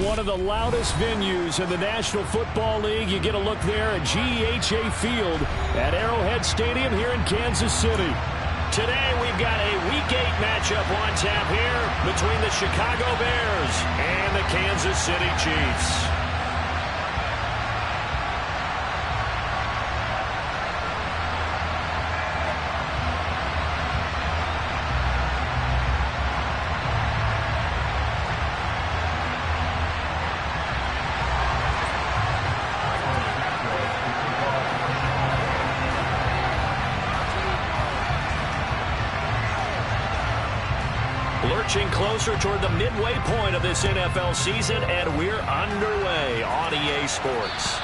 one of the loudest venues in the National Football League. You get a look there at GEHA Field at Arrowhead Stadium here in Kansas City. Today we've got a Week 8 matchup on tap here between the Chicago Bears and the Kansas City Chiefs. Lurching closer toward the midway point of this NFL season, and we're underway on EA Sports.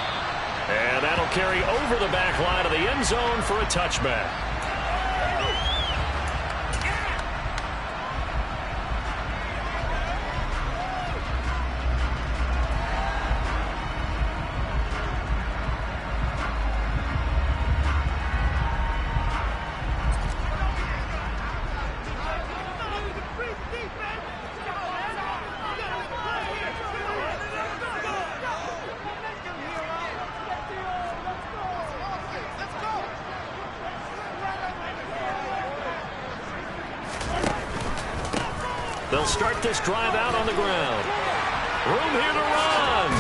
And that'll carry over the back line of the end zone for a touchback. They'll start this drive out on the ground. Room here to run.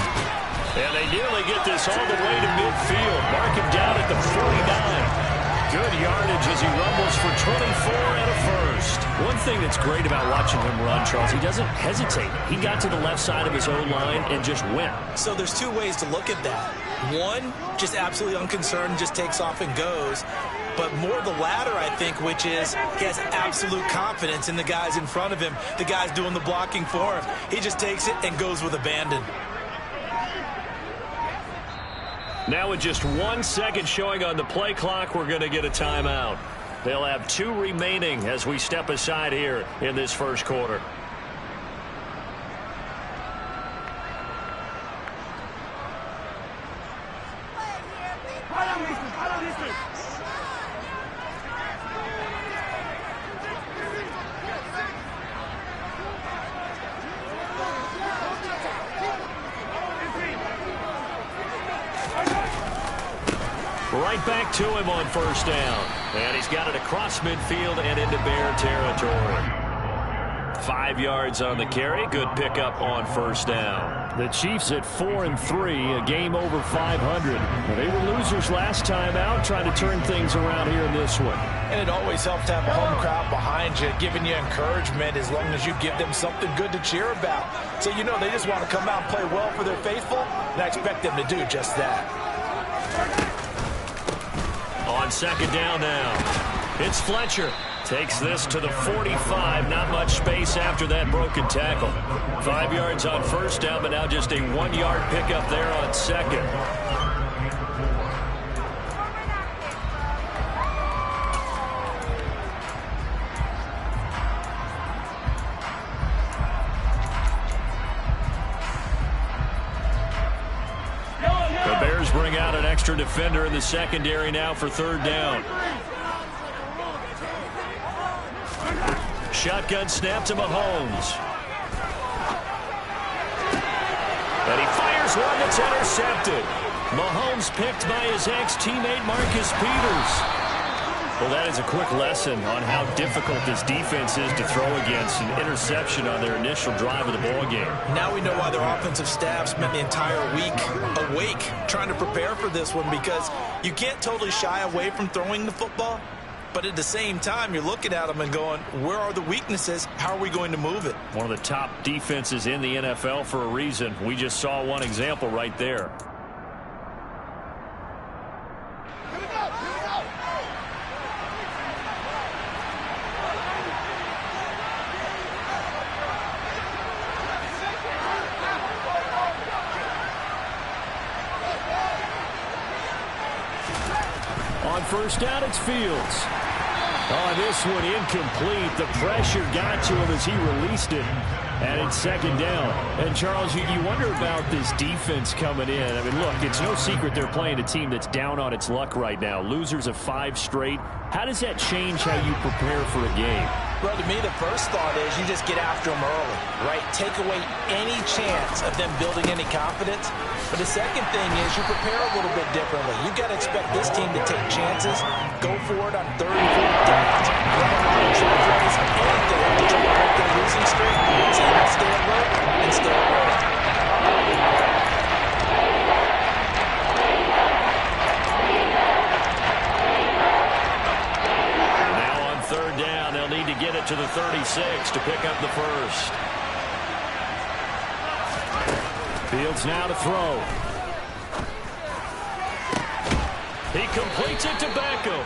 And they nearly get this all the way to midfield. Mark him down at the 49. Good yardage as he rumbles for 24 and a first. One thing that's great about watching him run, Charles, he doesn't hesitate. He got to the left side of his own line and just went. So there's two ways to look at that. One, just absolutely unconcerned, just takes off and goes. But more the latter, I think, which is he has absolute confidence in the guys in front of him, the guys doing the blocking for him. He just takes it and goes with abandon. Now with just 1 second showing on the play clock, we're going to get a timeout. They'll have 2 remaining as we step aside here in this first quarter. Right back to him on first down. And he's got it across midfield and into Bear territory. 5 yards on the carry. Good pickup on first down. The Chiefs at 4-3, a game over 500. They were losers last time out, trying to turn things around here in this one. And it always helps to have a home crowd behind you, giving you encouragement as long as you give them something good to cheer about. So you know they just want to come out and play well for their faithful, and I expect them to do just that. On second down now, it's Fletcher. Takes this to the 45. Not much space after that broken tackle. 5 yards on first down, but now just a 1-yard pickup there on second. The Bears bring out an extra defender in the secondary now for third down. Shotgun snap to Mahomes. And he fires one that's intercepted. Mahomes picked by his ex-teammate Marcus Peters. Well, that is a quick lesson on how difficult this defense is to throw against. An interception on their initial drive of the ballgame. Now we know why their offensive staff spent the entire week awake trying to prepare for this one, because you can't totally shy away from throwing the football. But at the same time, you're looking at them and going, where are the weaknesses? How are we going to move it? One of the top defenses in the NFL for a reason. We just saw one example right there. On first down, it's Fields. Oh, this one incomplete. The pressure got to him as he released it. And it's second down. And, Charles, you wonder about this defense coming in. I mean, look, it's no secret they're playing a team that's down on its luck right now. Losers of 5 straight. How does that change how you prepare for a game? Well, to me, the first thought is you just get after them early, right? Take away any chance of them building any confidence. But the second thing is you prepare a little bit differently. You've got to expect this team to take chances, go for it on 3rd and 4th downs, run around and try to raise anything to try to break their losing streak. So you must stay alert and stay alert. To get it to the 36 to pick up the first. Fields now to throw. He completes it to Beckham.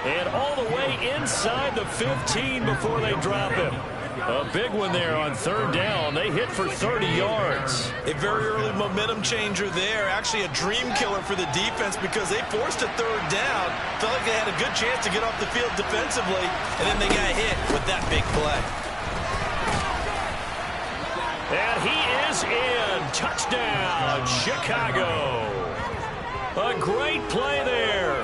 And all the way inside the 15 before they drop him. A big one there on 3rd down. They hit for 30 yards. A very early momentum changer there. Actually a dream killer for the defense because they forced a 3rd down. Felt like they had a good chance to get off the field defensively, and then they got hit with that big play. And he is in. Touchdown, Chicago. A great play there.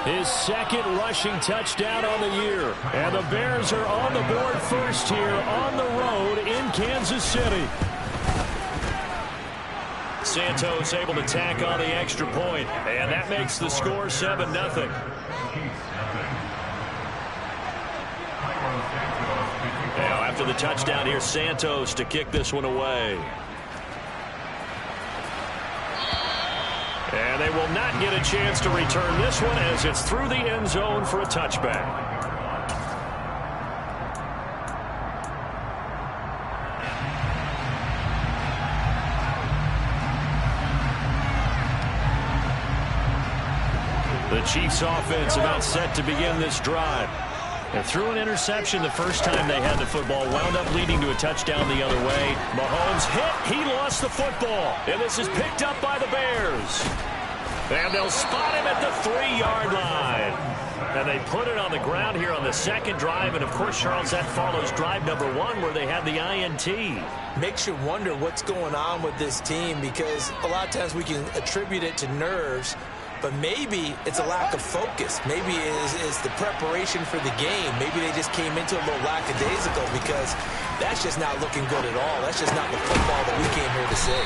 His 2nd rushing touchdown on the year. And the Bears are on the board first here on the road in Kansas City. Santos able to tack on the extra point. And that makes the score 7-0. Now after the touchdown here, Santos to kick this one away. And they will not get a chance to return this one as it's through the end zone for a touchback. The Chiefs offense about set to begin this drive. And threw an interception the first time they had the football, wound up leading to a touchdown the other way. Mahomes hit, he lost the football, and this is picked up by the Bears. And they'll spot him at the 3-yard line. And they put it on the ground here on the 2nd drive, and of course, Charles, that follows drive number 1 where they had the INT. Makes you wonder what's going on with this team because a lot of times we can attribute it to nerves, but maybe it's a lack of focus. Maybe it's the preparation for the game. Maybe they just came into a little lackadaisical because that's just not looking good at all. That's just not the football that we came here to see.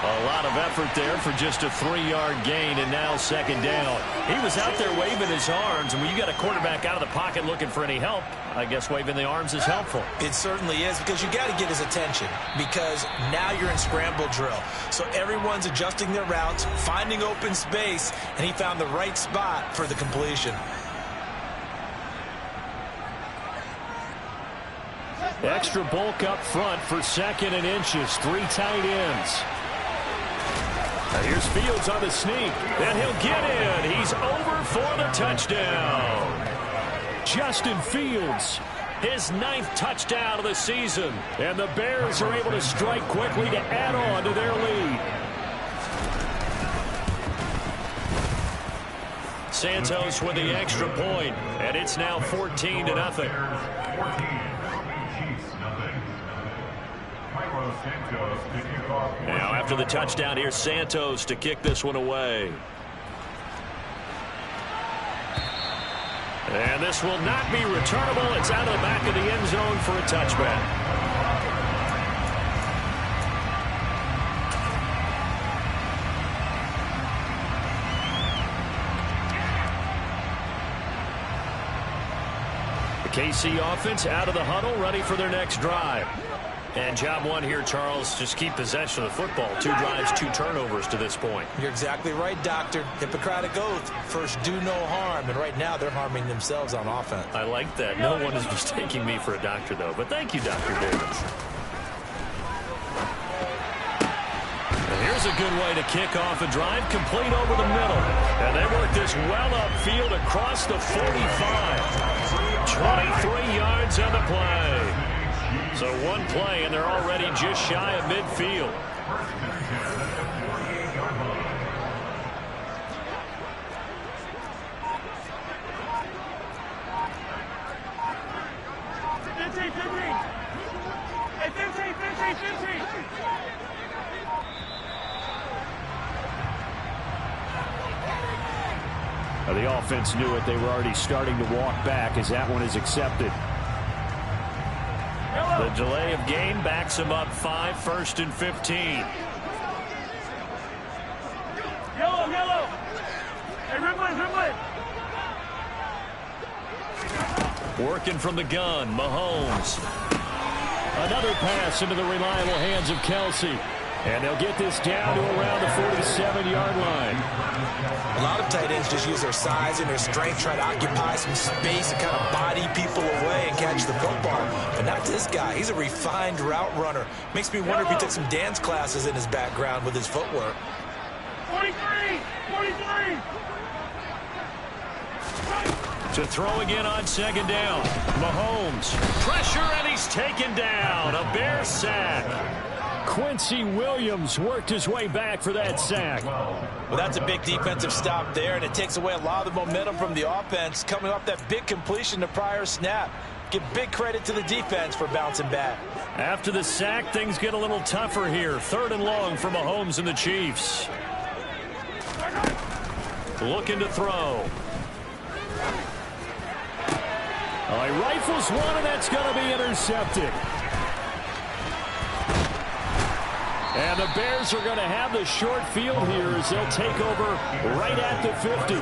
A lot of effort there for just a 3-yard gain, and now 2nd down. He was out there waving his arms, and when you got a quarterback out of the pocket looking for any help, I guess waving the arms is helpful. It certainly is because you got to get his attention because now you're in scramble drill. So everyone's adjusting their routes, finding open space, and he found the right spot for the completion. Extra bulk up front for 2nd and inches. 3 tight ends. Now here's Fields on the sneak, and he'll get in. He's over for the touchdown. Justin Fields, his 9th touchdown of the season, and the Bears are able to strike quickly to add on to their lead. Santos with the extra point, and it's now 14-0. Now after the touchdown, here's Santos to kick this one away. And this will not be returnable. It's out of the back of the end zone for a touchback. The KC offense out of the huddle, ready for their next drive. And job 1 here, Charles, just keep possession of the football. 2 drives, 2 turnovers to this point. You're exactly right, Doctor. Hippocratic oath. First, do no harm. And right now, they're harming themselves on offense. I like that. No one is mistaking me for a doctor, though. But thank you, Dr. Davis. And here's a good way to kick off a drive, complete over the middle. And they work this well upfield across the 45. 23 yards on the play. So 1 play, and they're already just shy of midfield. Hey, 15. The offense knew it. They were already starting to walk back as that one is accepted. The delay of game backs them up 5, 1st and 15. Yellow. Hey, Ridley. Working from the gun, Mahomes. Another pass into the reliable hands of Kelsey. And they'll get this down to around the 47-yard line. A lot of tight ends just use their size and their strength, try to occupy some space and kind of body people away and catch the football. But not this guy. He's a refined route runner. Makes me wonder if he took some dance classes in his background with his footwork. 43! To throw again on 2nd down. Mahomes. Pressure, and he's taken down. A Bear sack. Quincy Williams worked his way back for that sack. Well, that's a big defensive stop there, and it takes away a lot of the momentum from the offense coming off that big completion the prior snap. Give big credit to the defense for bouncing back. After the sack, things get a little tougher here. 3rd and long for Mahomes and the Chiefs. Looking to throw. He rifles one, and that's going to be intercepted. And the Bears are going to have the short field here as they'll take over right at the 50.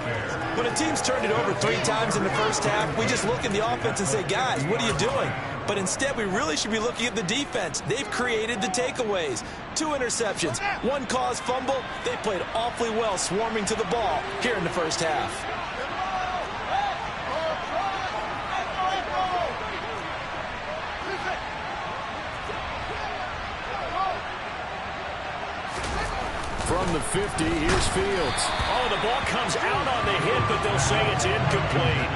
When a team's turned it over 3 times in the first half, we just look at the offense and say, guys, what are you doing? But instead, we really should be looking at the defense. They've created the takeaways. 2 interceptions, 1 caused fumble. They played awfully well swarming to the ball here in the first half. From the 50, here's Fields. Oh, the ball comes out on the hit, but they'll say it's incomplete.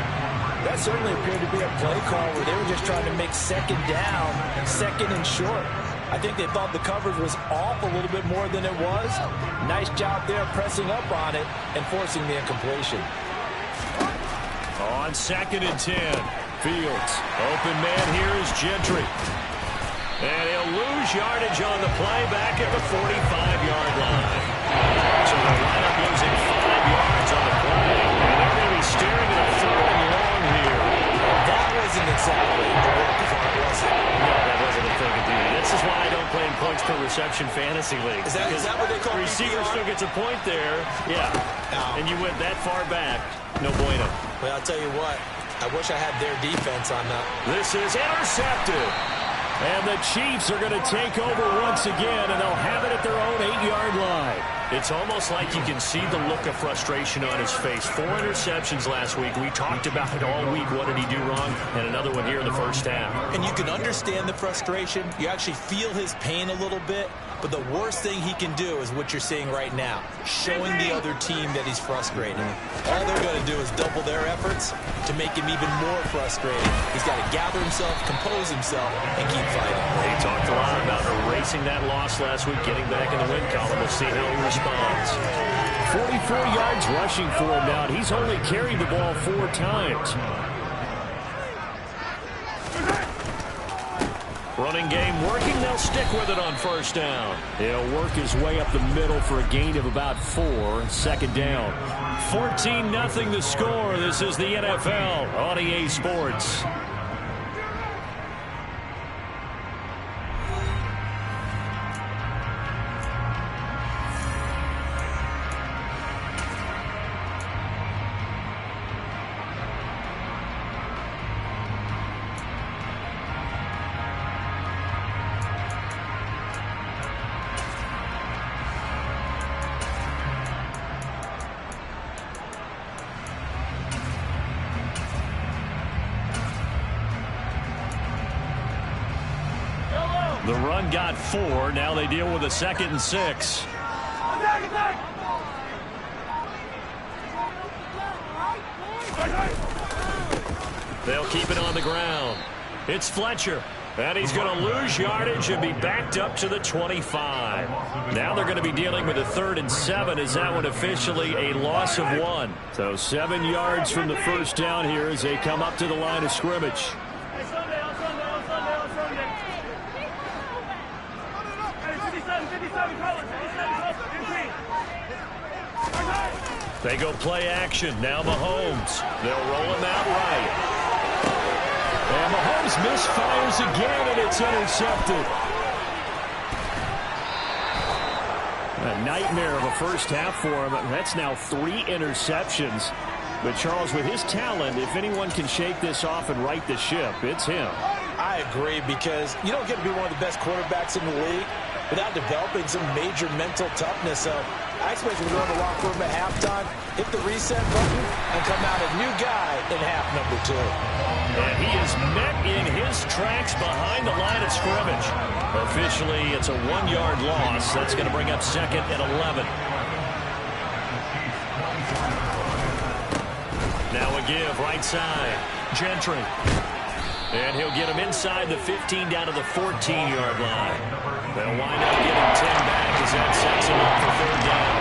That certainly appeared to be a play call where they were just trying to make 2nd down, 2nd and short. I think they thought the coverage was off a little bit more than it was. Nice job there pressing up on it and forcing the incompletion. On 2nd and 10, Fields. Open man here is Gentry. And he'll lose yardage on the play back at the 45-yard line. So the lineup losing 5 yards on the play. And they're going to be staring at a 3rd and long here. That wasn't exactly the work of art, was it? No, that wasn't a thing of duty. This is why I don't play in points per reception fantasy league. Is that what they call receiver PPR? still gets a point there. Yeah. No. And you went that far back. No bueno. Well, I'll tell you what. I wish I had their defense on that. This is intercepted. And the Chiefs are going to take over once again, and they'll have it at their own 8-yard line. It's almost like you can see the look of frustration on his face. 4 interceptions last week. We talked about it all week. What did he do wrong? And another one here in the first half. And you can understand the frustration. You actually feel his pain a little bit. But the worst thing he can do is what you're seeing right now, showing the other team that he's frustrated. All they're going to do is double their efforts to make him even more frustrated. He's got to gather himself, compose himself, and keep fighting. He talked a lot about erasing that loss last week, getting back in the win column. We'll see how he responds. 44 yards rushing for him now. He's only carried the ball 4 times. Running game working. They'll stick with it on 1st down. He'll work his way up the middle for a gain of about 4. 2nd down. 14-0 the score. This is the NFL on EA Sports. The run got 4. Now they deal with a 2nd and 6. They'll keep it on the ground. It's Fletcher. And he's going to lose yardage and be backed up to the 25. Now they're going to be dealing with a 3rd and 7. Is that one officially a loss of 1? So 7 yards from the 1st down here as they come up to the line of scrimmage. They go play action. Now Mahomes. They'll roll him out right. And Mahomes misfires again, and it's intercepted. A nightmare of a first half for him. That's now 3 interceptions. But Charles, with his talent, if anyone can shake this off and right the ship, it's him. I agree, because you don't get to be one of the best quarterbacks in the league without developing some major mental toughness. So I expect him to go in the locker room at halftime, hit the reset button, and come out a new guy in half number 2. And he is met in his tracks behind the line of scrimmage. Officially, it's a 1-yard loss. That's going to bring up 2nd and 11. Now a give, right side. Gentry. And he'll get him inside the 15 down to the 14-yard line. They'll wind up getting 10 back as that sets him up for 3rd down.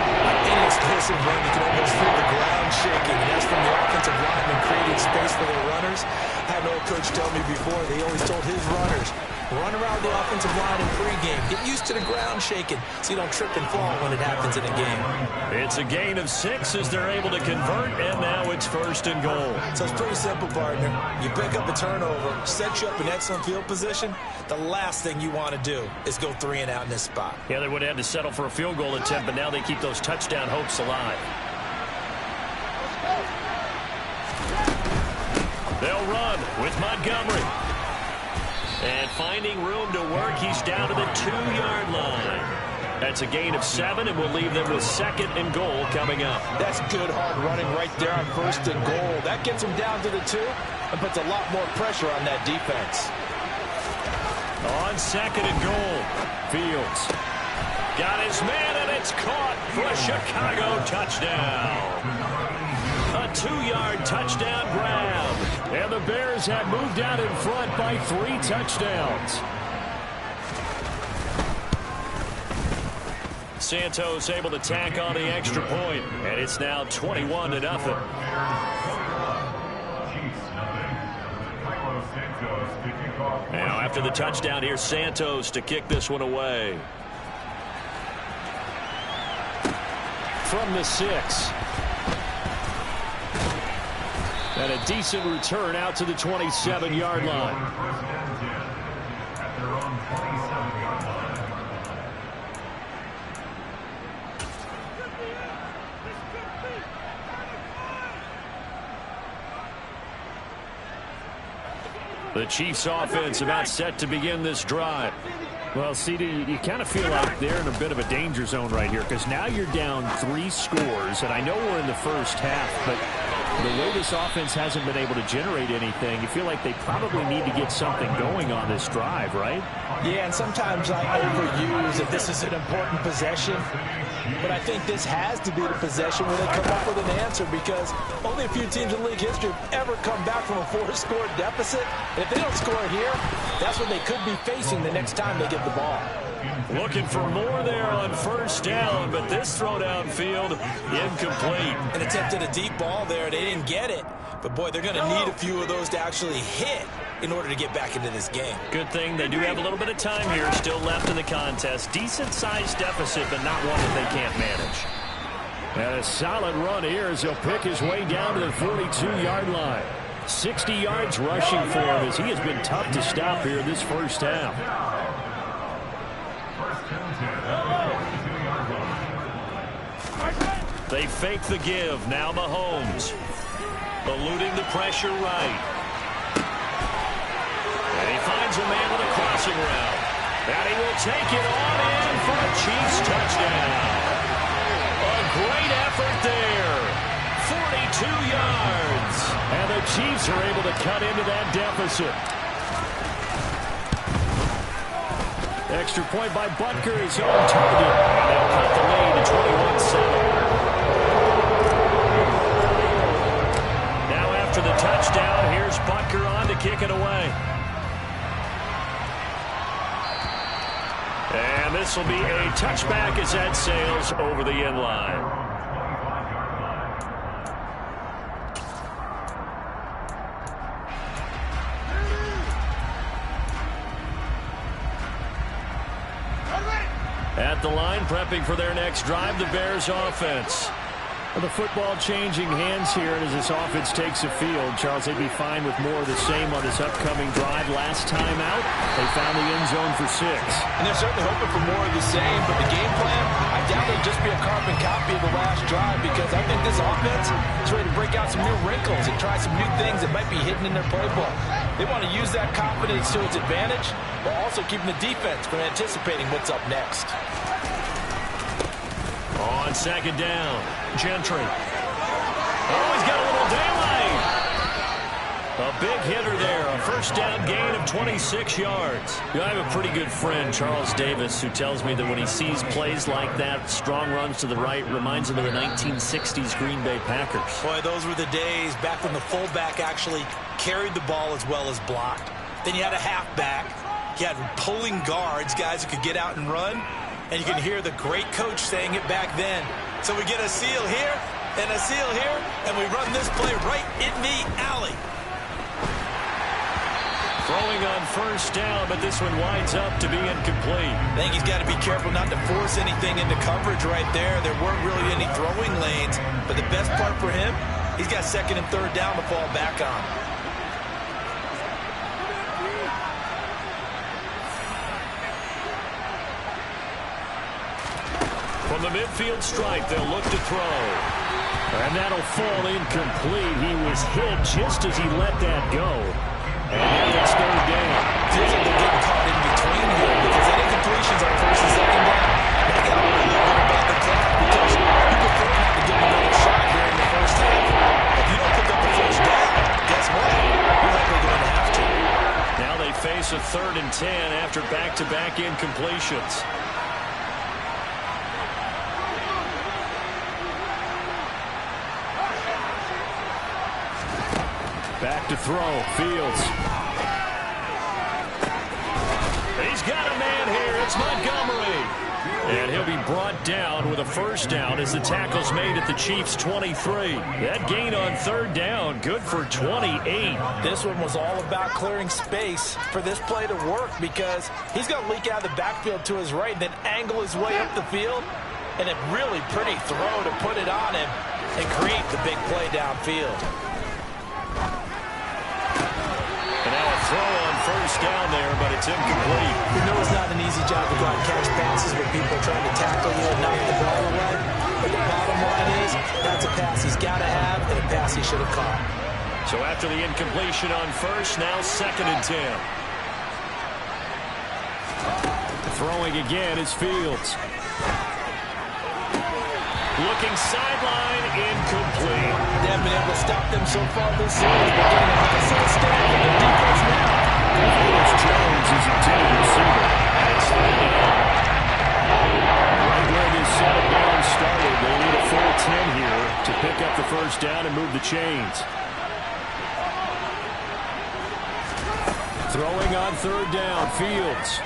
An explosive run, you can almost feel the ground shaking. And that's from the offensive lineman creating space for their runners. I had an old coach tell me before, they always told his runners, run around the offensive line in pregame. Get used to the ground shaking so you don't trip and fall when it happens in a game. It's a gain of 6 as they're able to convert, and now it's 1st and goal. So it's pretty simple, partner. You pick up a turnover, set you up in excellent field position. The last thing you want to do is go 3 and out in this spot. Yeah, they would have had to settle for a field goal attempt, but now they keep those touchdown hopes alive. They'll run with Montgomery. And finding room to work, he's down to the 2-yard line. That's a gain of 7, and we'll leave them with 2nd and goal coming up. That's good hard running right there on 1st and goal. That gets him down to the 2 and puts a lot more pressure on that defense. On 2nd and goal, Fields got his man, and it's caught for a Chicago touchdown. A 2-yard touchdown grab. And the Bears have moved out in front by 3 touchdowns. Santos able to tack on the extra point, and it's now 21-0. Now after the touchdown, here's Santos to kick this one away. From the 6. And a decent return out to the 27-yard line. The Chiefs offense about set to begin this drive. Well, CD, you kind of feel like they're in a bit of a danger zone right here, because now you're down 3 scores, and I know we're in the first half, but the way this offense hasn't been able to generate anything, you feel like they probably need to get something going on this drive, right? Yeah, and sometimes I overuse if this is an important possession. But I think this has to be the possession where they come up with an answer, because only a few teams in league history have ever come back from a 4-score deficit. And if they don't score here, that's what they could be facing the next time they get the ball. Looking for more there on 1st down, but this throw downfield incomplete. And attempted a deep ball there. They didn't get it. But, boy, they're going to need a few of those to actually hit in order to get back into this game. Good thing they do have a little bit of time here still left in the contest. Decent-sized deficit, but not one that they can't manage. And a solid run here as he'll pick his way down to the 42-yard line. 60 yards rushing for him as he has been tough to stop here this first half. They fake the give. Now Mahomes. Eluding the pressure right. And he finds a man with a crossing route. And he will take it on in for a Chiefs touchdown. A great effort there. 42 yards. And the Chiefs are able to cut into that deficit. Extra point by Butker is on target. And they'll cut the lead to 21-7. Now after the touchdown, here's Butker on to kick it away. And this will be a touchback as that sails over the end line. At the line, prepping for their next drive, the Bears offense. The football changing hands here, and as this offense takes the field, Charles, they'd be fine with more of the same on this upcoming drive. Last time out, they found the end zone for 6. And they're certainly hoping for more of the same, but the game plan, I doubt it'll just be a carbon copy of the last drive, because I think this offense is ready to break out some new wrinkles and try some new things that might be hidden in their playbook. They want to use that confidence to its advantage, while also keeping the defense from anticipating what's up next. On second down, Gentry. Oh, he's got a little daylight. A big hitter there. A first down gain of 26 yards. You know, I have a pretty good friend, Charles Davis, who tells me that when he sees plays like that, strong runs to the right, reminds him of the 1960s Green Bay Packers. Boy, those were the days back when the fullback actually carried the ball as well as blocked. Then you had a halfback. You had pulling guards, guys who could get out and run. And you can hear the great coach saying it back then. So we get a seal here and a seal here, and we run this play right in the alley. Throwing on first down, but this one winds up to be incomplete. I think he's got to be careful not to force anything into coverage right there. There weren't really any throwing lanes, but the best part for him, he's got second and third down to fall back on. From the midfield stripe, they'll look to throw. And that'll fall incomplete. He was hit just as he let that go. And now it's third down. Feels like they're getting caught in between here, because that incompletion's on first and second down. They got to worry a little bit about the clock, because you prefer not to give them another shot here in the first half. If you don't pick up the first down, guess what? You're likely going to have to. Now they face a 3rd and 10 after back-to-back incompletions. Back to throw, Fields. He's got a man here, it's Montgomery. And he'll be brought down with a first down as the tackle's made at the Chiefs' 23. That gain on third down, good for 28. This one was all about clearing space for this play to work, because he's going to leak out of the backfield to his right, then angle his way up the field, and a really pretty throw to put it on him and create the big play downfield. Throw on first down there, but it's incomplete. We know it's not an easy job to go out and catch passes when people are trying to tackle you and knock the ball away. But the bottom line is, that's a pass he's got to have and a pass he should have caught. So after the incompletion on first, now 2nd and 10. Throwing again is Fields. Looking sideline, incomplete. They haven't been able to stop them so far this series, but getting a high set stand for the defense now. Felix Jones is intended receiver. And it's right where this set of downs started. They need a full 10 here to pick up the first down and move the chains. Throwing on third down, Fields.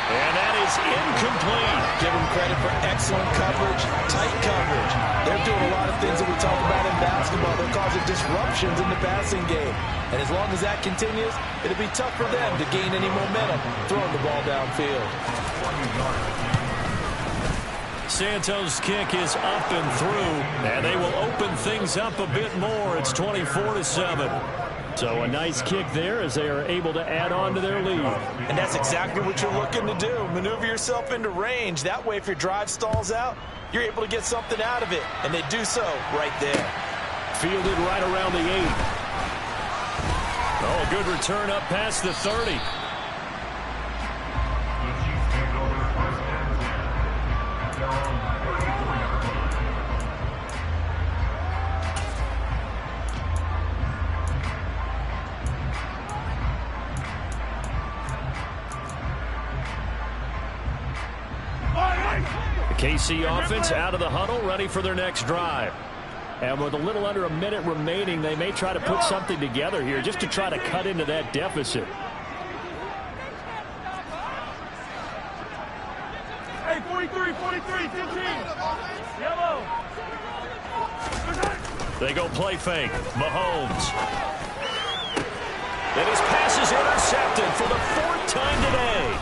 And that is incomplete. Give them credit for excellent coverage, tight coverage. They're doing a lot of things that we talk about in basketball. They're causing disruptions in the passing game. And as long as that continues, it'll be tough for them to gain any momentum throwing the ball downfield. Santos' kick is up and through, and they will open things up a bit more. It's 24-7. So a nice kick there as they are able to add on to their lead. And that's exactly what you're looking to do. Maneuver yourself into range. That way, if your drive stalls out, you're able to get something out of it. And they do so right there. Fielded right around the 8. Oh, a good return up past the 30. KC offense out of the huddle, ready for their next drive. And with a little under a minute remaining, they may try to put something together here just to try to cut into that deficit. Hey, 43, 15. Yellow. They go play fake. Mahomes. And his pass is intercepted for the 4th time today.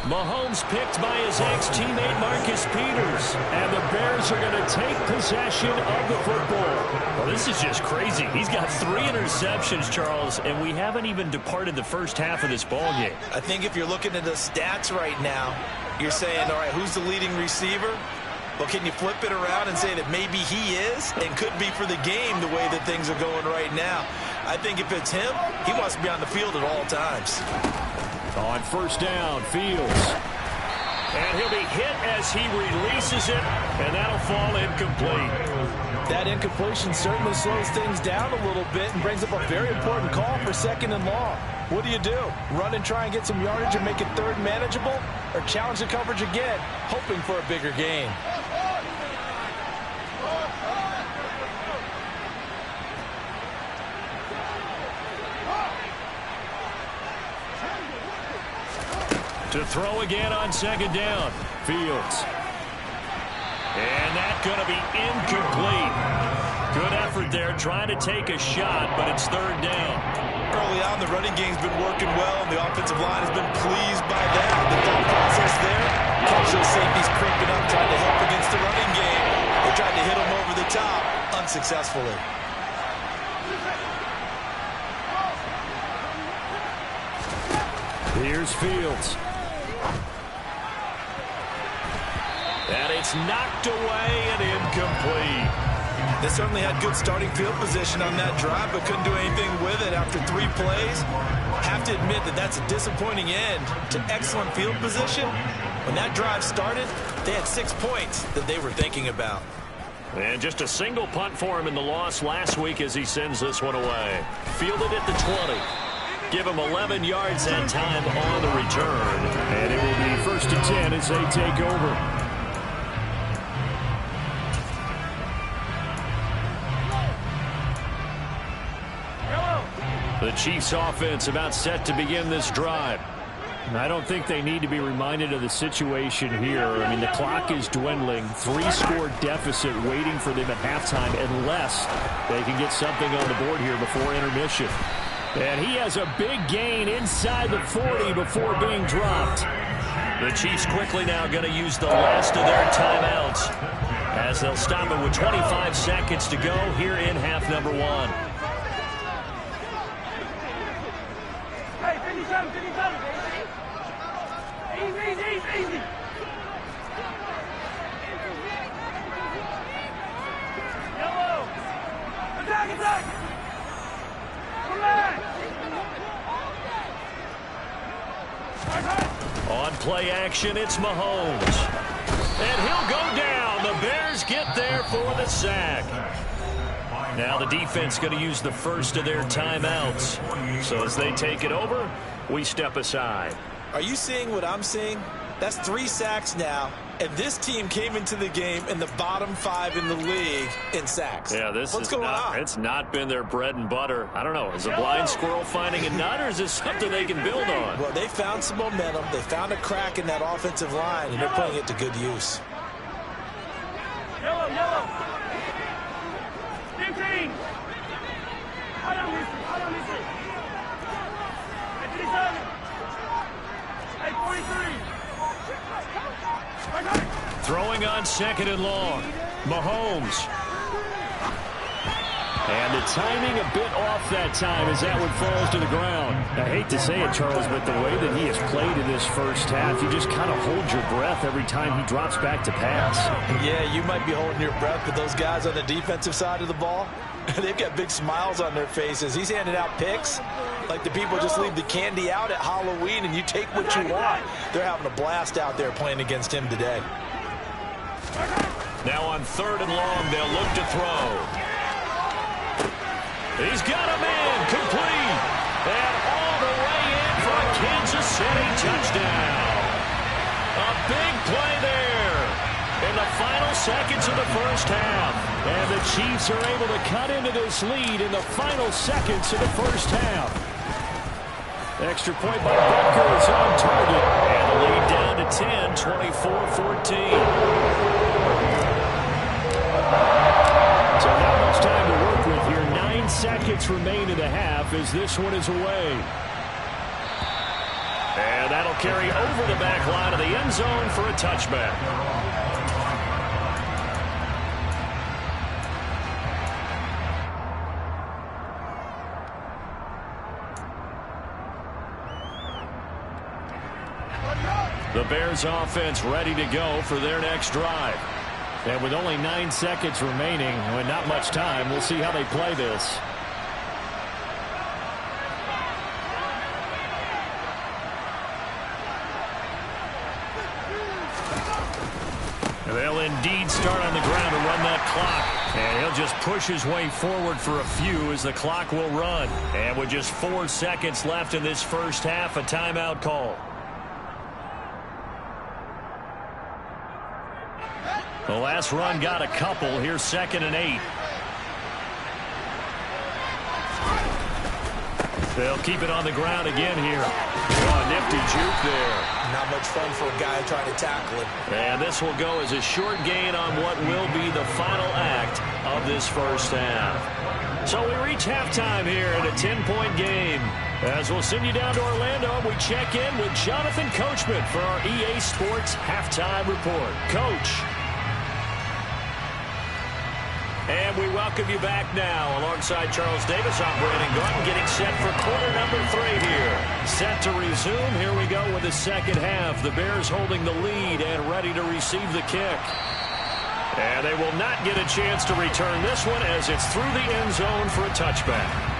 Mahomes picked by his ex-teammate Marcus Peters. And the Bears are going to take possession of the football. Well, this is just crazy. He's got 3 interceptions, Charles, and we haven't even departed the first half of this ball game. I think if you're looking at the stats right now, you're saying, all right, who's the leading receiver? Well, can you flip it around and say that maybe he is and could be for the game the way that things are going right now? I think if it's him, he wants to be on the field at all times. On first down, Fields. And he'll be hit as he releases it, and that'll fall incomplete. That incompletion certainly slows things down a little bit and brings up a very important call for 2nd and long. What do? Run and try and get some yardage and make it 3rd manageable? Or challenge the coverage again, hoping for a bigger gain? To throw again on 2nd down, Fields. And that's going to be incomplete. Good effort there, trying to take a shot, but it's 3rd down. Early on, the running game's been working well, and the offensive line has been pleased by that. The thought process there, catch those safeties creeping up, trying to help against the running game. They tried to hit them over the top, unsuccessfully. Here's Fields. And it's knocked away and incomplete. They certainly had good starting field position on that drive, but couldn't do anything with it after 3 plays. Have to admit that that's a disappointing end to excellent field position. When that drive started, they had 6 points that they were thinking about. And just a single punt for him in the loss last week as he sends this one away. Fielded at the 20. Give him 11 yards that time on the return. And it will be 1st and 10 as they take over. The Chiefs offense about set to begin this drive. I don't think they need to be reminded of the situation here. I mean, the clock is dwindling. 3-score deficit waiting for them at halftime unless they can get something on the board here before intermission. And he has a big gain inside the 40 before being dropped. The Chiefs quickly now going to use the last of their timeouts as they'll stop it with 25 seconds to go here in half number 1. Easy. Yellow. Attack. On play action, it's Mahomes. And he'll go down. The Bears get there for the sack. Now the defense going to use the first of their timeouts. So as they take it over, we step aside. Are you seeing what I'm seeing? That's 3 sacks now, and this team came into the game in the bottom 5 in the league in sacks. Yeah, What's going on? It's not been their bread and butter. I don't know. Is a blind squirrel finding a nut, or is this something they can build on? Well, they found some momentum. They found a crack in that offensive line, and they're putting it to good use. Yellow. 15. I don't listen. 43. Throwing on 2nd and long. Mahomes. And the timing a bit off that time as that one falls to the ground. I hate to say it, Charles, but the way that he has played in this first half, you just kind of hold your breath every time he drops back to pass. Yeah, you might be holding your breath, but those guys on the defensive side of the ball, they've got big smiles on their faces. He's handing out picks like the people just leave the candy out at Halloween and you take what you want. They're having a blast out there playing against him today. Now on 3rd and long, they'll look to throw. He's got a man complete. And all the way in for a Kansas City touchdown. A big play there in the final seconds of the first half. And the Chiefs are able to cut into this lead in the final seconds of the first half. Extra point by Butker is on target. And the lead down to 10, 24-14. So not much time to work with here. 9 seconds remain in the half as this one is away. And that'll carry over the back line of the end zone for a touchback. The Bears offense ready to go for their next drive. And with only 9 seconds remaining and not much time, we'll see how they play this. They'll indeed start on the ground to run that clock. And he'll just push his way forward for a few as the clock will run. And with just 4 seconds left in this first half, a timeout call. The last run got a couple. Here's 2nd and 8. They'll keep it on the ground again here. Oh, nifty juke there. Not much fun for a guy trying to tackle him. And this will go as a short gain on what will be the final act of this first half. So we reach halftime here in a 10-point game. As we'll send you down to Orlando, we check in with Jonathan Coachman for our EA Sports Halftime Report. Coach. And we welcome you back now. Alongside Charles Davis, I'm Brandon Gordon, getting set for quarter number 3 here. Set to resume. Here we go with the second half. The Bears holding the lead and ready to receive the kick. And they will not get a chance to return this one as it's through the end zone for a touchback.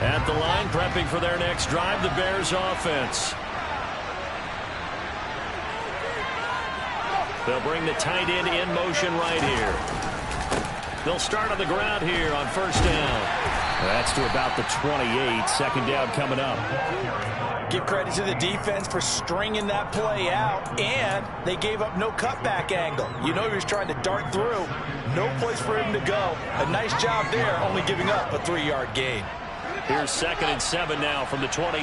At the line, prepping for their next drive, the Bears offense. They'll bring the tight end in motion right here. They'll start on the ground here on first down. That's to about the 28. Second down coming up. Give credit to the defense for stringing that play out, and they gave up no cutback angle. You know he was trying to dart through. No place for him to go. A nice job there, only giving up a 3-yard gain. Here's 2nd and 7 now from the 28.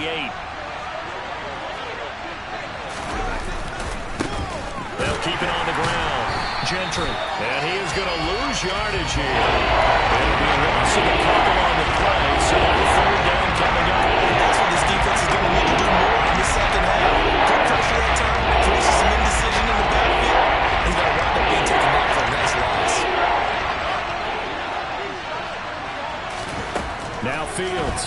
They'll keep it on the ground. Gentry. And he is going to lose yardage here. It'll be a loss of a couple on the play, so that's 3rd down coming up. That's what this defense is going to need to do more in the second half. Put pressure that time, forces some indecision in the backfield. He's going to wind up being taken down for a nice loss. Now Fields.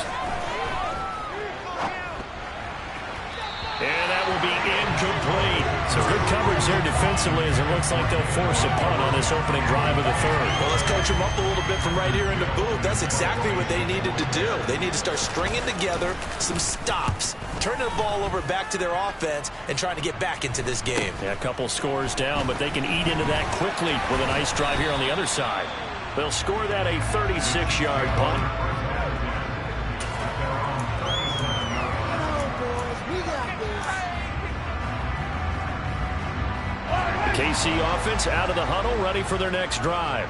And that will be incomplete. So good coverage there defensively as it looks like they'll force a punt on this opening drive of the 3rd. Well, let's coach them up a little bit from right here in the booth. That's exactly what they needed to do. They need to start stringing together some stops, turning the ball over back to their offense, and trying to get back into this game. Yeah, a couple scores down, but they can eat into that quickly with a nice drive here on the other side. They'll score that a 36-yard punt. KC offense out of the huddle, ready for their next drive.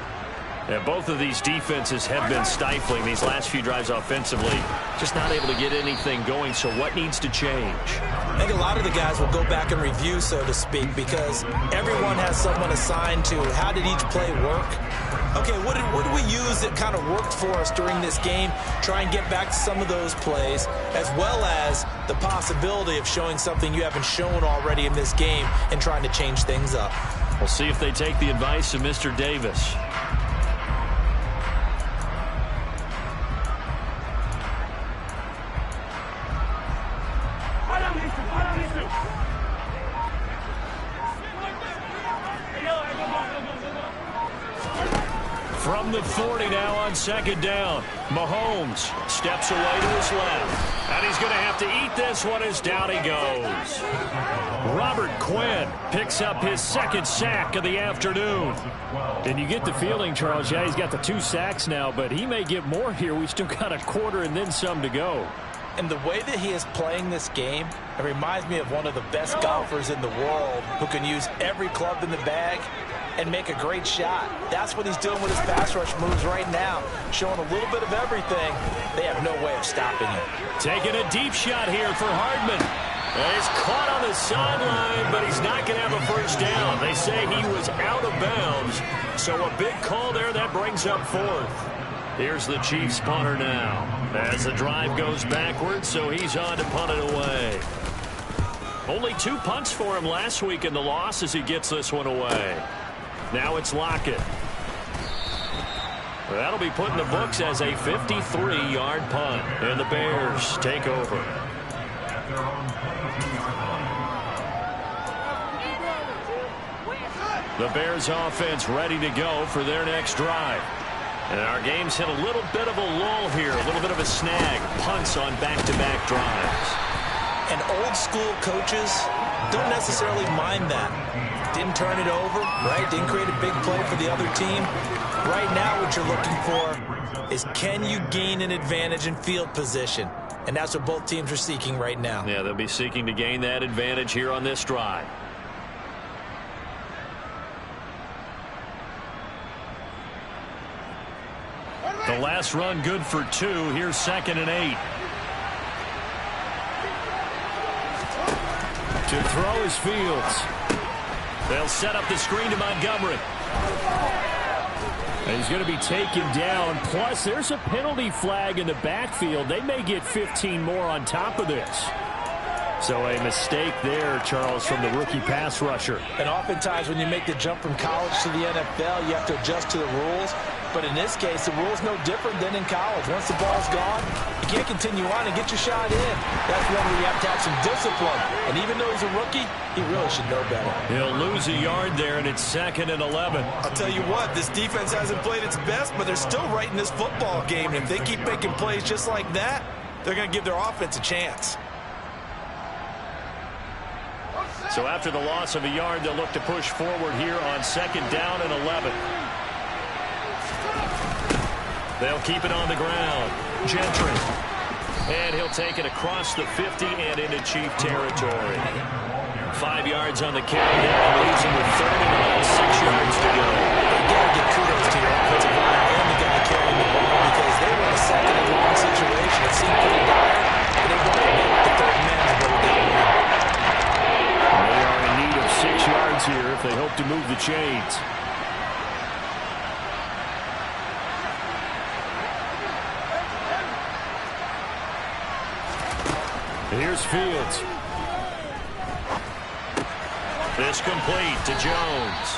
And both of these defenses have been stifling these last few drives offensively. Just not able to get anything going, so what needs to change? I think a lot of the guys will go back and review, so to speak, because everyone has someone assigned to how did each play work. Okay, what did we use that kind of worked for us during this game? Try and get back to some of those plays, as well as the possibility of showing something you haven't shown already in this game and trying to change things up. We'll see if they take the advice of Mr. Davis. From the 40 now on 2nd down. Mahomes steps away to his left. And he's going to have to eat this one as down he goes. Robert Quinn picks up his 2nd sack of the afternoon. And you get the feeling, Charles, yeah, he's got the 2 sacks now, but he may get more here. We still got a quarter and then some to go. And the way that he is playing this game, it reminds me of one of the best golfers in the world who can use every club in the bag and make a great shot. That's what he's doing with his pass rush moves right now, showing a little bit of everything. They have no way of stopping him. Taking a deep shot here for Hardman. He's caught on the sideline, but he's not going to have a first down. They say he was out of bounds, so a big call there that brings up fourth. Here's the Chiefs punter now as the drive goes backwards, so he's on to punt it away. Only 2 punts for him last week in the loss as he gets this one away. Now it's Lockett. That'll be put in the books as a 53-yard punt, and the Bears take over. The Bears offense ready to go for their next drive. And our game's hit a little bit of a lull here, a little bit of a snag. Punts on back-to-back drives. And old-school coaches don't necessarily mind that. Didn't turn it over, right? Didn't create a big play for the other team. Right now what you're looking for is, can you gain an advantage in field position? And that's what both teams are seeking right now. Yeah, they'll be seeking to gain that advantage here on this drive. The last run good for 2. Here's 2nd and 8. To throw is Fields. They'll set up the screen to Montgomery. And he's going to be taken down. Plus, there's a penalty flag in the backfield. They may get 15 more on top of this. So a mistake there, Charles, from the rookie pass rusher. And oftentimes when you make the jump from college to the NFL, you have to adjust to the rules. But in this case, the rule's no different than in college. Once the ball's gone, you can't continue on and get your shot in. That's when we have to have some discipline. And even though he's a rookie, he really should know better. He'll lose a yard there, and it's 2nd and 11. I'll tell you what, this defense hasn't played its best, but they're still right in this football game. And if they keep making plays just like that, they're going to give their offense a chance. So after the loss of a yard, they'll look to push forward here on 2nd down and 11. They'll keep it on the ground. Gentry. And he'll take it across the 50 and into Chief territory. 5 yards on the carry there. And leaves him with 3rd and about 6 yards to go. You got to give kudos to your offensive line and the guy carrying the ball, because they were in a 2nd and long situation. It seemed pretty dire, but they brought it in with the 3rd man to go with that win. They are in need of 6 yards here if they hope to move the chains. Here's Fields. This complete to Jones.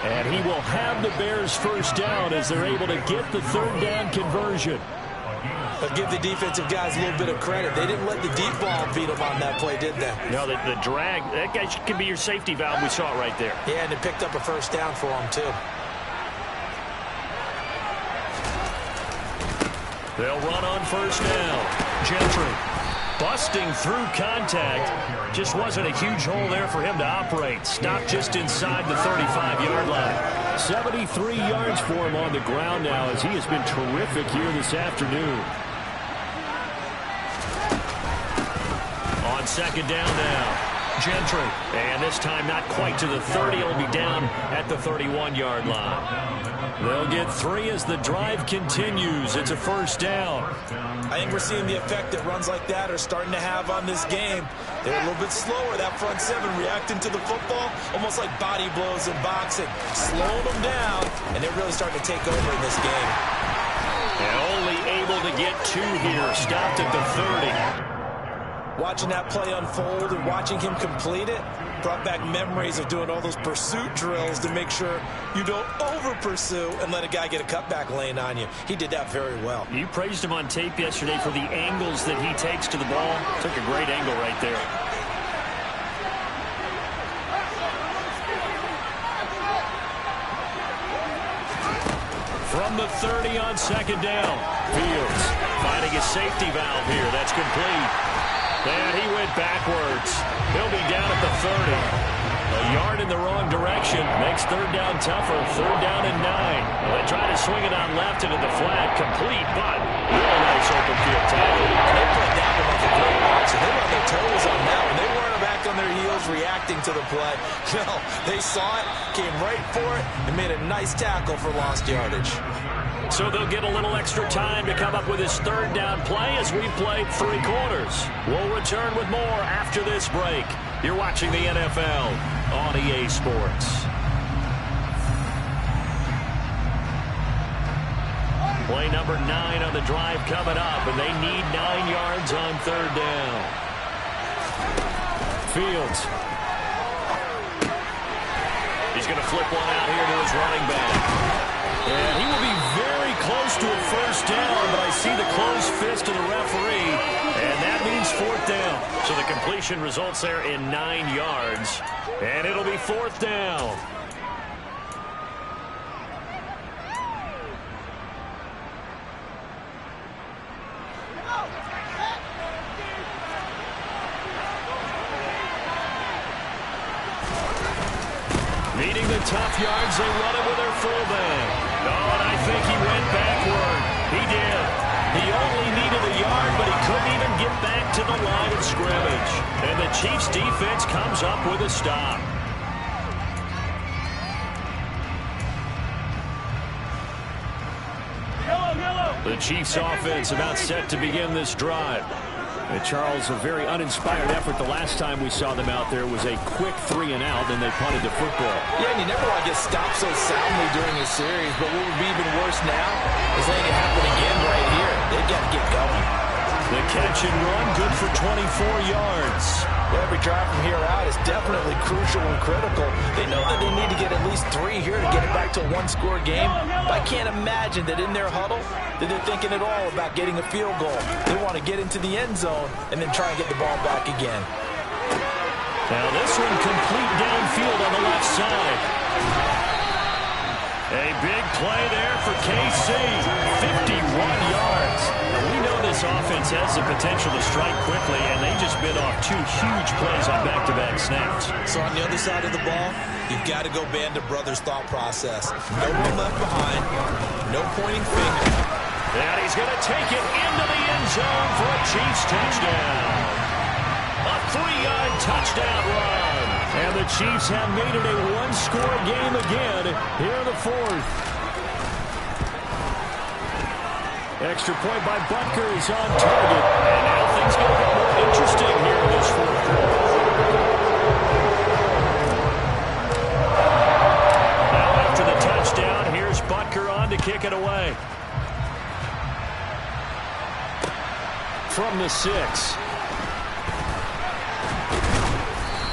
And he will have the Bears first down as they're able to get the 3rd down conversion. But give the defensive guys a little bit of credit. They didn't let the deep ball beat them on that play, did they? No, the drag, that guy can be your safety valve. We saw it right there. Yeah, and it picked up a first down for them, too. They'll run on first down. Gentry busting through contact. Just wasn't a huge hole there for him to operate. Stopped just inside the 35-yard line. 73 yards for him on the ground now as he has been terrific here this afternoon. On 2nd down now. Gentry. And this time not quite to the 30. He'll be down at the 31-yard line. They'll get 3 as the drive continues. It's a first down. I think we're seeing the effect that runs like that are starting to have on this game. They're a little bit slower, that front 7, reacting to the football, almost like body blows in boxing. Slowing them down, and they're really starting to take over in this game. And only able to get 2 here. Stopped at the 30. Watching that play unfold and watching him complete it brought back memories of doing all those pursuit drills to make sure you don't over-pursue and let a guy get a cutback lane on you. He did that very well. You praised him on tape yesterday for the angles that he takes to the ball. Took a great angle right there. From the 30 on 2nd down. Fields finding his safety valve here. That's complete. And he went backwards. He'll be down at the 30. A yard in the wrong direction makes 3rd down tougher. 3rd down and 9. Well, they try to swing it on left into the flat. Complete, but really nice open field tackle. They played that one like a great boxer. They were on their toes on that one. They weren't back on their heels reacting to the play. No, they saw it, came right for it, and made a nice tackle for lost yardage. So they'll get a little extra time to come up with his third down play as we've played 3 quarters. We'll return with more after this break. You're watching the NFL on EA Sports. Play number 9 on the drive coming up, and they need 9 yards on 3rd down. Fields. He's going to flip one out here to his running back. And he will be very close to a first down, but I see the closed fist of the referee, and that means 4th down. So the completion results there in 9 yards, and it'll be 4th down. Needing the tough yards, they run it with their fullback. Oh, and I think he went backward. He did. He only needed a yard, but he couldn't even get back to the line of scrimmage. And the Chiefs' defense comes up with a stop. The Chiefs' offense about set to begin this drive. And Charles, a very uninspired effort the last time we saw them out there was a quick 3 and out, then they punted the football. Yeah, and you never want to get stopped so soundly during a series, but what would be even worse now is letting it happen again right here. They've got to get going. The catch and run, good for 24 yards. Well, every drive from here out is definitely crucial and critical. They know that they need to get at least 3 here to get it back to a 1-score game. But I can't imagine that in their huddle that they're thinking at all about getting a field goal. They want to get into the end zone and then try and get the ball back again. Now this one complete downfield on the left side. A big play there for KC. 51 yards. Now we know this offense has the potential to strike quickly, and they just bit off 2 huge plays on back-to-back snaps. So on the other side of the ball, you've got to go band of brothers thought process. No one left behind. No pointing finger. And he's going to take it into the end zone for a Chiefs touchdown. A 3-yard touchdown run. And the Chiefs have made it a 1-score game again here in the 4th. Extra point by Butker is on target. And now things get a bit more interesting here in this 4th quarter. Now after the touchdown, here's Butker on to kick it away. From the 6.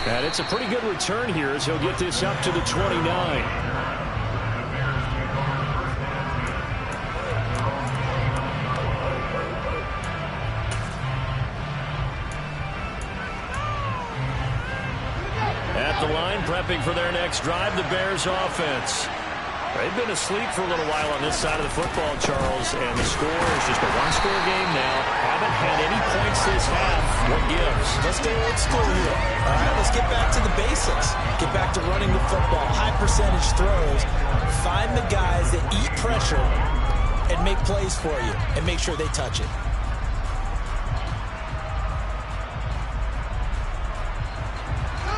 And it's a pretty good return here as he'll get this up to the 29. At the line, prepping for their next drive, the Bears offense. They've been asleep for a little while on this side of the football, Charles, and the score is just a 1-score game now. Haven't had any points this half. What gives? Let's stay old school here. All right, let's get back to the basics. Get back to running the football, high percentage throws. Find the guys that eat pressure and make plays for you, and make sure they touch it.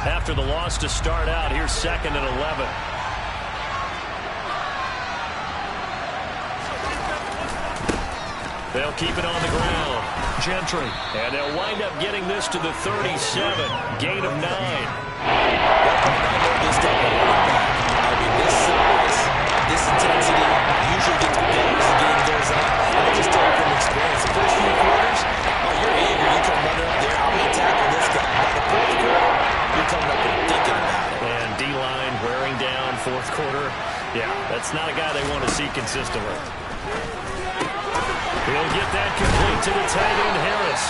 After the loss to start out, here's 2nd and 11. They'll keep it on the ground. Gentry. And they'll wind up getting this to the 37. Gain of 9. This type of running back. I mean, this size, this intensity usually gets better as the game goes on. I just tell you from experience, the first few quarters, you're eager. You come running up there. I'm going to tackle this guy. By the 4th quarter, you're coming up and thinking about it. And D-line wearing down 4th quarter. Yeah, that's not a guy they want to see consistently. He'll get that complete to the tight end, Harris.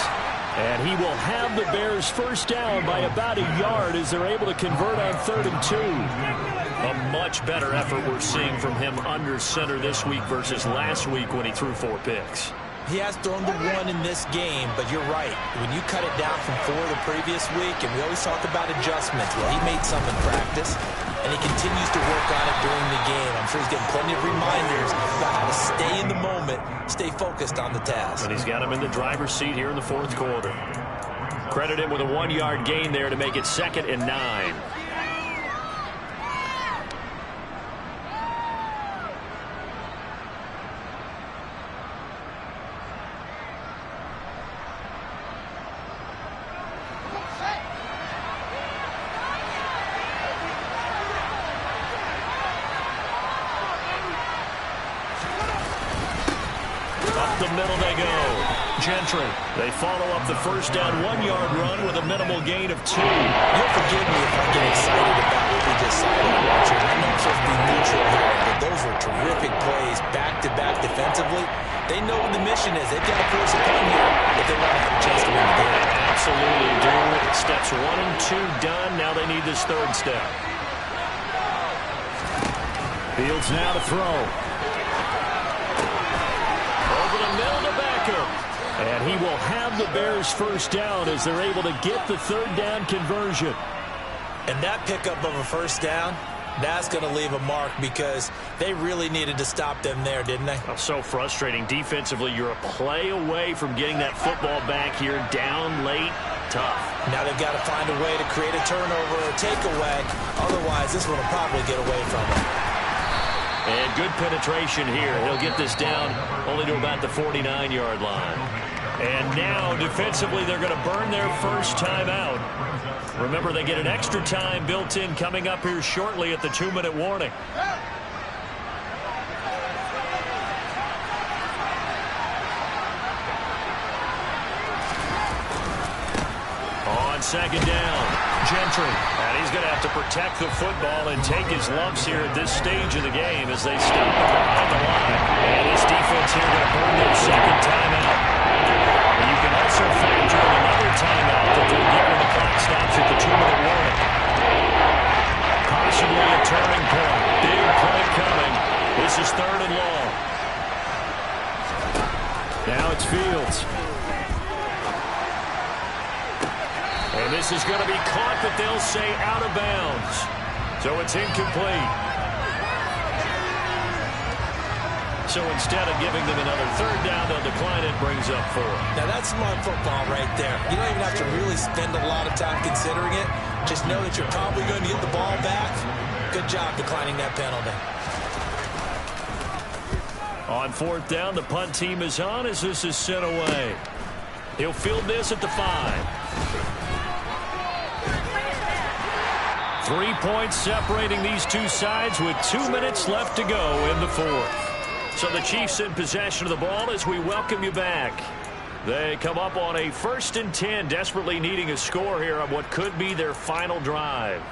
And he will have the Bears first down by about a yard as they're able to convert on 3rd and 2. A much better effort we're seeing from him under center this week versus last week when he threw 4 picks. He has thrown the 1 in this game, but you're right. When you cut it down from 4 the previous week, and we always talk about adjustments, well, he made some in practice, and he continues to work on it during the game. I'm sure he's getting plenty of reminders about how to stay in the moment, stay focused on the task. And he's got him in the driver's seat here in the 4th quarter. Credit him with a 1-yard gain there to make it 2nd and 9. Up the middle they go. Gentry. They follow up the first down 1-yard run with a minimal gain of 2. You'll forgive me if I get excited about what we just saw there, Archer. I know I'm supposed to be neutral here, but those were terrific plays back-to-back defensively. They know what the mission is. They've got to force a punt here if they want to have a chance to win the game. Absolutely do. Steps 1 and 2 done. Now they need this third step. Fields now to throw. Over the middle to Beckham. And he will have the Bears first down as they're able to get the third down conversion. And that pickup of a first down, that's going to leave a mark because they really needed to stop them there, didn't they? Oh, so frustrating. Defensively, you're a play away from getting that football back here. Down late, tough. Now they've got to find a way to create a turnover or takeaway. Otherwise, this one will probably get away from them. And good penetration here. He'll get this down only to about the 49-yard line. And now, defensively, they're going to burn their first time out. Remember, they get an extra time built in coming up here shortly at the 2-minute warning. On second down, Gentry. And he's going to have to protect the football and take his lumps here at this stage of the game as they stop him behind the line. And this defense here going to burn their second timeout. And you can also factor in another timeout that they're given when the clock stops at the 2-minute warning. Possibly a turning point. Big play coming. This is 3rd and long. Now it's Fields. And this is going to be caught, but they'll say out of bounds. So it's incomplete. So instead of giving them another third down, they'll decline it, brings up 4. Now that's smart football right there. You don't even have to really spend a lot of time considering it. Just know that you're probably going to get the ball back. Good job declining that penalty. On 4th down, the punt team is on as this is sent away. He'll field this at the 5. 3 points separating these two sides with 2 minutes left to go in the 4th. So the Chiefs in possession of the ball as we welcome you back. They come up on a 1st and 10, desperately needing a score here on what could be their final drive.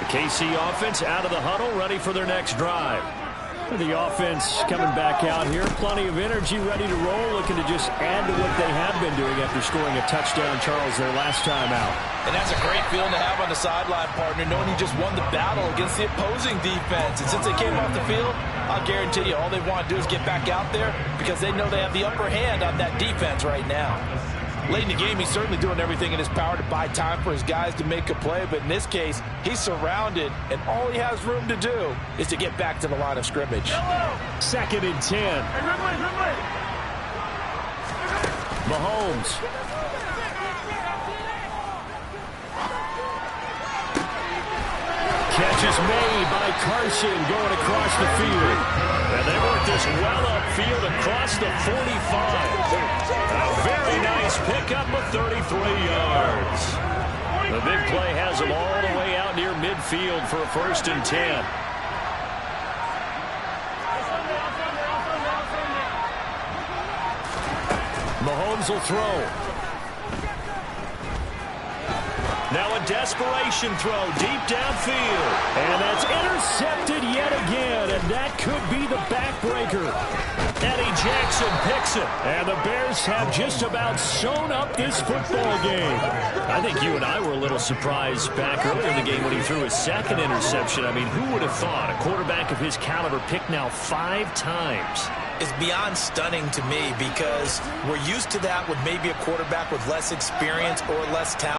KC offense out of the huddle, ready for their next drive. The offense coming back out here. Plenty of energy, ready to roll, looking to just add to what they have been doing after scoring a touchdown, Charles, their last time out. And that's a great feeling to have on the sideline, partner, knowing you just won the battle against the opposing defense. And since they came off the field, I'll guarantee you all they want to do is get back out there because they know they have the upper hand on that defense right now. Late in the game, he's certainly doing everything in his power to buy time for his guys to make a play. But in this case, he's surrounded, and all he has room to do is to get back to the line of scrimmage. 2nd and 10. Mahomes. Catch is made by Carson going across the field. And they work this well upfield across the 45. A very nice pickup of 33 yards. The big play has them all the way out near midfield for a 1st and 10. Mahomes will throw. Now a desperation throw deep downfield. And that's intercepted yet again. And that could be the backbreaker. Eddie Jackson picks it. And the Bears have just about sewn up this football game. I think you and I were a little surprised back earlier in the game when he threw his 2nd interception. I mean, who would have thought a quarterback of his caliber picked now 5 times? It's beyond stunning to me because we're used to that with maybe a quarterback with less experience or less talent.